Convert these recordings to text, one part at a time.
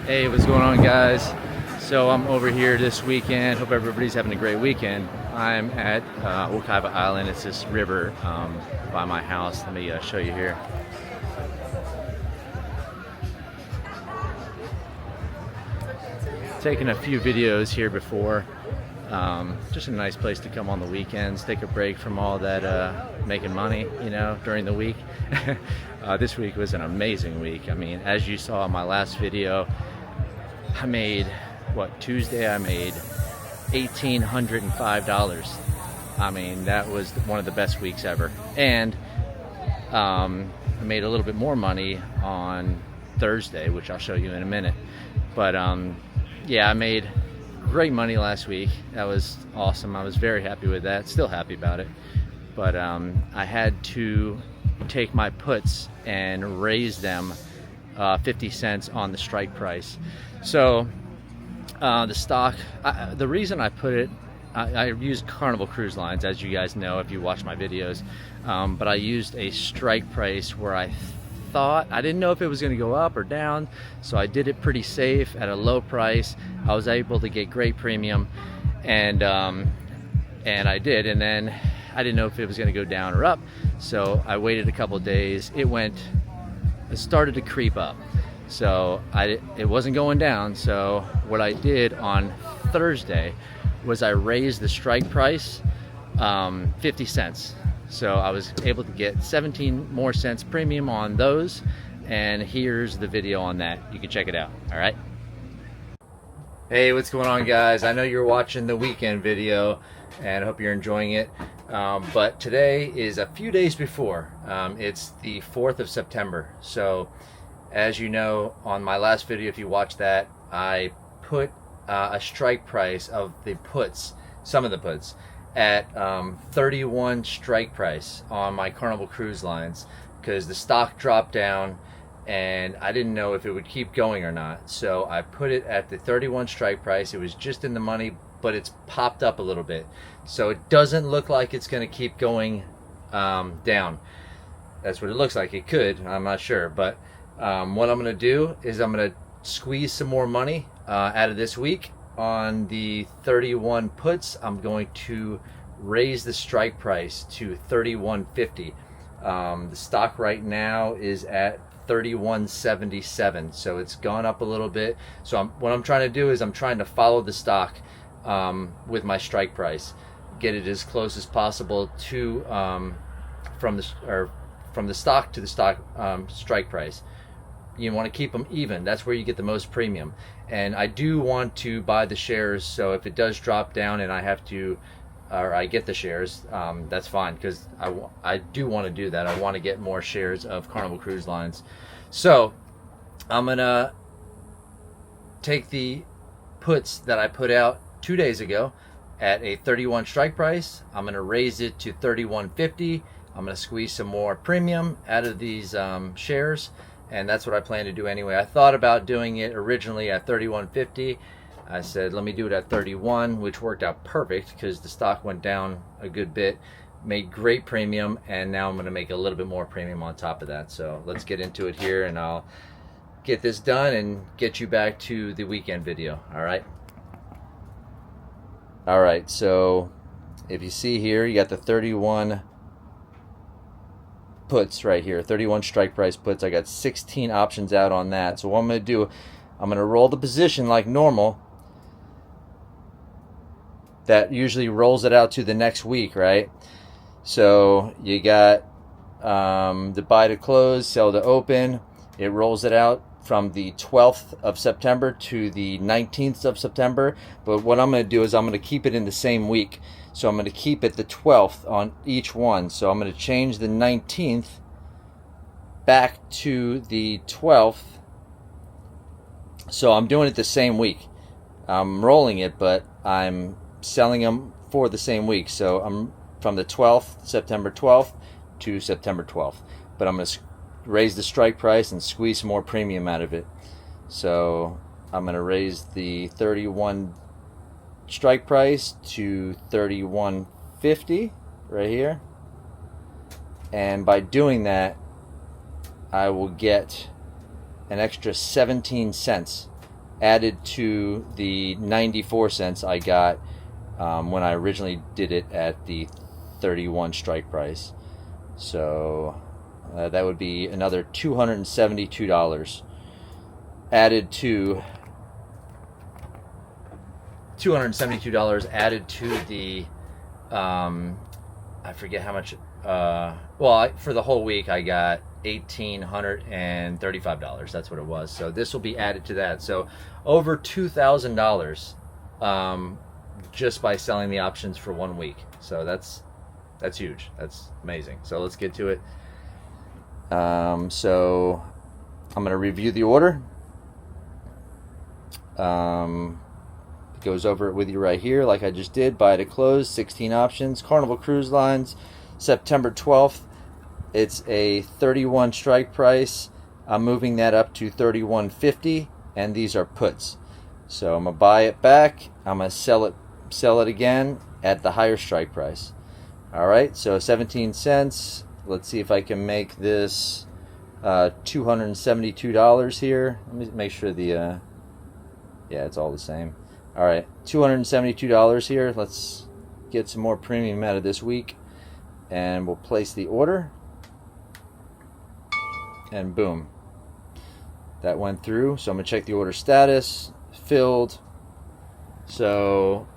Hey, what's going on, guys? So I'm over here this weekend. Hope everybody's having a great weekend. I'm at Wekiva Island. It's this river by my house. Let me show you here. Taking a few videos here before. Just a nice place to come on the weekends, take a break from all that making money, during the week. This week was an amazing week. I mean, as you saw in my last video, I made, Tuesday I made $1,805. I mean, that was one of the best weeks ever. And I made a little bit more money on Thursday, which I'll show you in a minute. But yeah, I made great money last week. That was awesome. I was very happy with that. Still happy about it. But I had to take my puts and raise them 50 cents on the strike price. So the stock, the reason I put it, I used Carnival Cruise Lines, as you guys know if you watch my videos, but I used a strike price where I didn't know if it was going to go up or down, so I did it pretty safe at a low price. I was able to get great premium, and I did, and then I didn't know if it was going to go down or up, so I waited a couple days. It started to creep up, so it wasn't going down. So what I did on Thursday was I raised the strike price 50 cents. So I was able to get 17 more cents premium on those, and here's the video on that. You can check it out. All right. Hey, what's going on, guys? I know you're watching the weekend video, and I hope you're enjoying it. But today is a few days before. It's the 4th of September. So as you know, on my last video, if you watched that, I put a strike price of the puts, some of the puts, at 31 strike price on my Carnival Cruise Lines, because the stock dropped down and I didn't know if it would keep going or not. So I put it at the 31 strike price. It was just in the money, but it's popped up a little bit. So it doesn't look like it's going to keep going down. That's what it looks like. It could, I'm not sure. But what I'm going to do is I'm going to squeeze some more money out of this week. On the 31 puts, I'm going to raise the strike price to 31.50. The stock right now is at 31.77, so it's gone up a little bit. So what I'm trying to do is I'm trying to follow the stock with my strike price, get it as close as possible to from the stock to the stock strike price. You want to keep them even. That's where you get the most premium. And I do want to buy the shares, so if it does drop down and I have to, or I get the shares, that's fine, because I do want to do that. I want to get more shares of Carnival Cruise Lines. So I'm gonna take the puts that I put out 2 days ago at a 31 strike price. I'm gonna raise it to 31.50. I'm gonna squeeze some more premium out of these shares. And that's what I plan to do anyway. I thought about doing it originally at 31.50. I said, let me do it at 31, which worked out perfect because the stock went down a good bit, made great premium, and now I'm going to make a little bit more premium on top of that. So let's get into it here, and I'll get this done and get you back to the weekend video. All right. All right. So if you see here, you got the 31 puts right here, 31 strike price puts. I got 16 options out on that. So what I'm going to do, I'm going to roll the position like normal. That usually rolls it out to the next week, right? So you got the buy to close, sell to open. It rolls it out from the 12th of September to the 19th of September. But what I'm going to do is I'm going to keep it in the same week. So I'm going to keep it the 12th on each one. So I'm going to change the 19th back to the 12th. So I'm doing it the same week. I'm rolling it, but I'm selling them for the same week. So I'm from the 12th, September 12th to September 12th. But I'm going to raise the strike price and squeeze some more premium out of it. So I'm going to raise the 31 strike price to 31.50 right here, and by doing that I will get an extra 17 cents added to the 94 cents I got when I originally did it at the 31 strike price. So that would be another $272 added to the I forget how much. For the whole week I got $1,835. That's what it was. So this will be added to that. So over $2,000 just by selling the options for 1 week. So that's huge. That's amazing. So let's get to it. So I'm going to review the order. Goes over it with you right here, like I just did. Buy to close, 16 options. Carnival Cruise Lines, September 12th. It's a 31 strike price. I'm moving that up to 31.50, and these are puts. So I'm gonna buy it back. I'm gonna sell it again at the higher strike price. All right, so 17 cents. Let's see if I can make this $272 here. Let me make sure the yeah, it's all the same. All right, $272 here. Let's get some more premium out of this week, and we'll place the order, and boom, that went through. So I'm gonna check the order status. Filled. So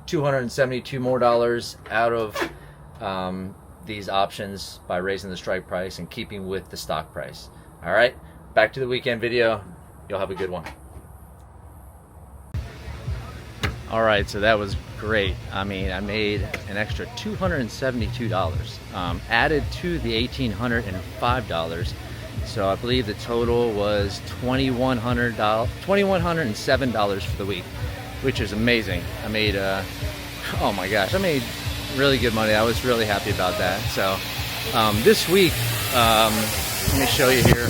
$272 more out of these options by raising the strike price and keeping with the stock price. All right, back to the weekend video. You'll have a good one. All right, so that was great. I mean, I made an extra $272 added to the $1,805. So I believe the total was $2,107 for the week, which is amazing. I made, oh my gosh, I made really good money. I was really happy about that. So this week, let me show you here.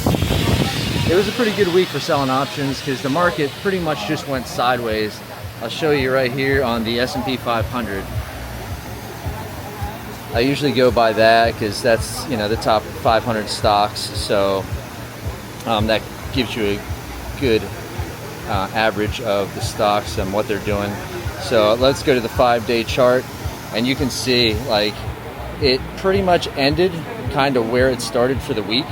It was a pretty good week for selling options because the market pretty much just went sideways. I'll show you right here on the S&P 500. I usually go by that because that's, you know, the top 500 stocks. So that gives you a good average of the stocks and what they're doing. So let's go to the 5-day chart, and you can see like it pretty much ended kind of where it started for the week.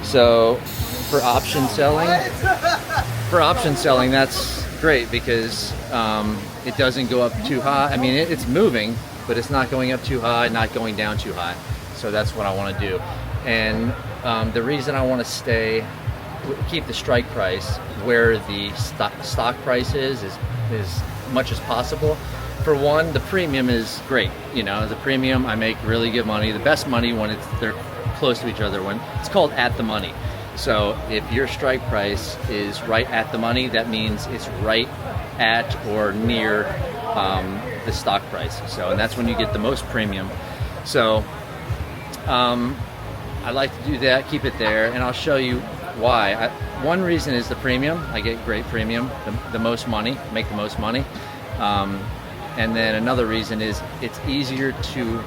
So for option selling, that's great because it doesn't go up too high. I mean, it's moving, but it's not going up too high, not going down too high. So that's what I want to do. And the reason I want to keep the strike price where the stock price is much as possible. For one, the premium is great. You know, the premium, I make really good money. The best money when they're close to each other, when it's called at the money. So if your strike price is right at the money, that means it's right at or near the stock price. So, and that's when you get the most premium. So I like to do that, keep it there, and I'll show you why. One reason is the premium. I get great premium, the most money, make the most money. And then another reason is it's easier to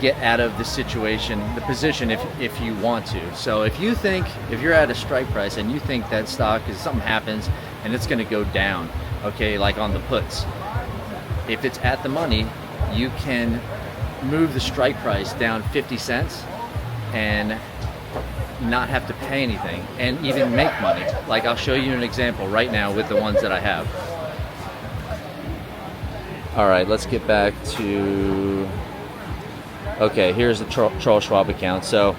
get out of the situation, the position, if you want to. So if you're at a strike price and you think that stock is, something happens and it's going to go down, okay, like on the puts, if it's at the money, you can move the strike price down 50 cents and not have to pay anything and even make money. Like I'll show you an example right now with the ones that I have. All right, let's get back to, okay, here's the Charles Schwab account. So,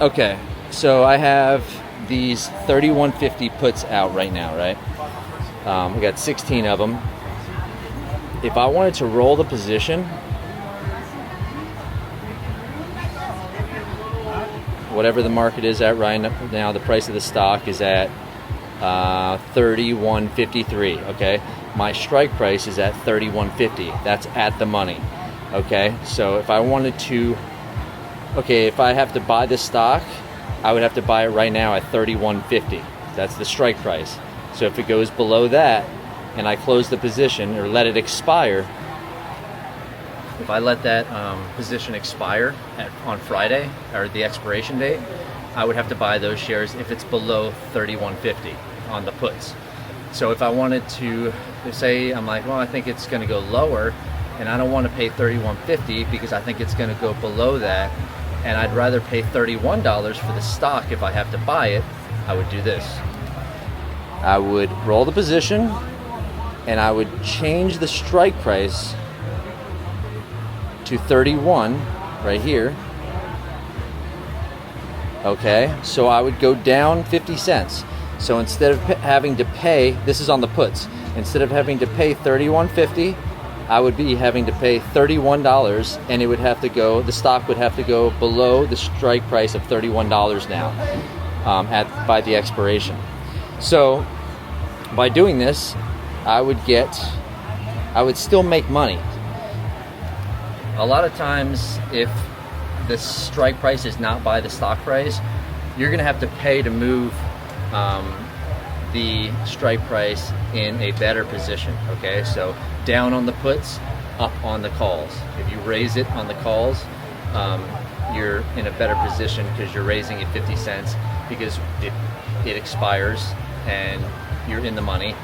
okay, so I have these 3150 puts out right now, right? We got 16 of them. If I wanted to roll the position, whatever the market is at right now, the price of the stock is at 31.53. Okay, my strike price is at 31.50. That's at the money. Okay, so if I wanted to, okay, if I have to buy the stock, I would have to buy it right now at 31.50. That's the strike price. So if it goes below that and I close the position or let it expire, if I let that position expire on Friday, or the expiration date, I would have to buy those shares if it's below 31.50 on the puts. So if I wanted to say, I'm like, well, I think it's going to go lower and I don't want to pay 31.50 because I think it's going to go below that, and I'd rather pay $31 for the stock if I have to buy it, I would do this. I would roll the position and I would change the strike price to 31 right here. Okay, so I would go down 50 cents. So instead of having to pay, this is on the puts, instead of having to pay $31.50, I would be having to pay $31, and it would have to go, the stock would have to go below the strike price of $31 now by the expiration. So by doing this, I would still make money. A lot of times, if the strike price is not by the stock price, you're going to have to pay to move the strike price in a better position. Okay, so down on the puts, up on the calls. If you raise it on the calls, you're in a better position because you're raising it 50 cents because it expires and you're in the money.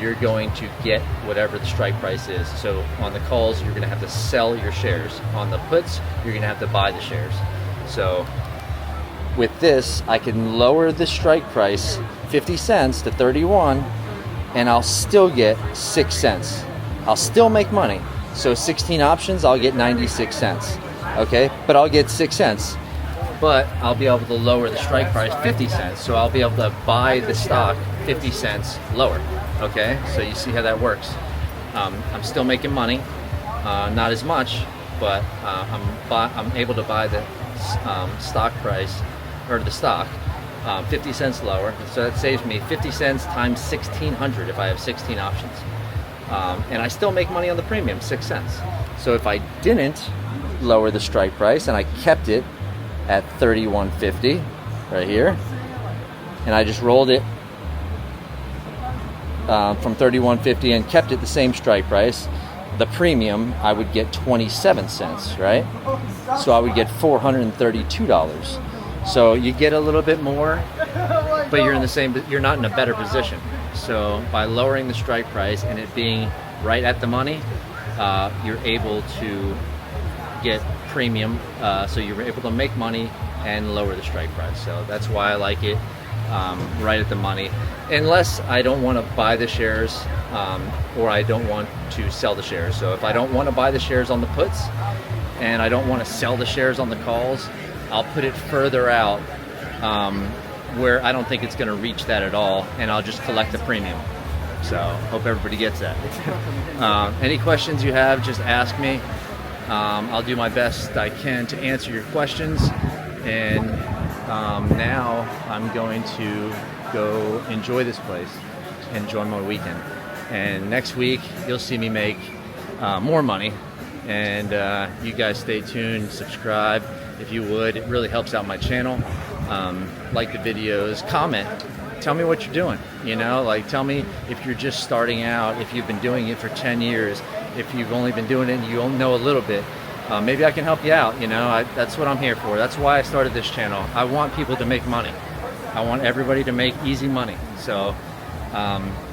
You're going to get whatever the strike price is. So on the calls, you're going to have to sell your shares. On the puts, you're going to have to buy the shares. So with this, I can lower the strike price 50 cents to 31, and I'll still get 6 cents. I'll still make money. So 16 options, I'll get 96 cents. Okay, but I'll get 6 cents. But I'll be able to lower the strike price 50 cents. So I'll be able to buy the stock 50 cents lower. Okay, so you see how that works. I'm still making money, not as much, but I'm able to buy the stock price, or the stock, 50 cents lower. So that saves me 50 cents times 1,600 if I have 16 options. And I still make money on the premium, 6 cents. So if I didn't lower the strike price and I kept it at 31.50 right here, and I just rolled it from 31.50 and kept it the same strike price, the premium, I would get 27 cents, right? So I would get $432. So you get a little bit more, but you're not in a better position. So by lowering the strike price and it being right at the money, you're able to get premium, so you're able to make money and lower the strike price. So that's why I like it right at the money, unless I don't want to buy the shares or I don't want to sell the shares. So if I don't want to buy the shares on the puts and I don't want to sell the shares on the calls, I'll put it further out where I don't think it's going to reach that at all, and I'll just collect the premium. So hope everybody gets that. Any questions you have, just ask me. I'll do my best I can to answer your questions. And now I'm going to go enjoy this place, enjoy my weekend. And next week you'll see me make more money. And you guys stay tuned, subscribe if you would. It really helps out my channel. Like the videos, comment, tell me what you're doing. You know, like tell me if you're just starting out, if you've been doing it for 10 years, if you've only been doing it and you only know a little bit. Maybe I can help you out. You know, that's what I'm here for. That's why I started this channel. I want people to make money. I want everybody to make easy money. So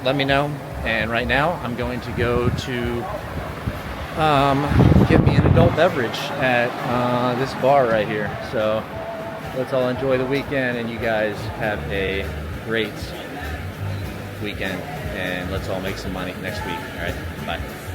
let me know. And right now I'm going to go to get me an adult beverage at this bar right here. So let's all enjoy the weekend, and you guys have a great weekend, and let's all make some money next week. All right, bye.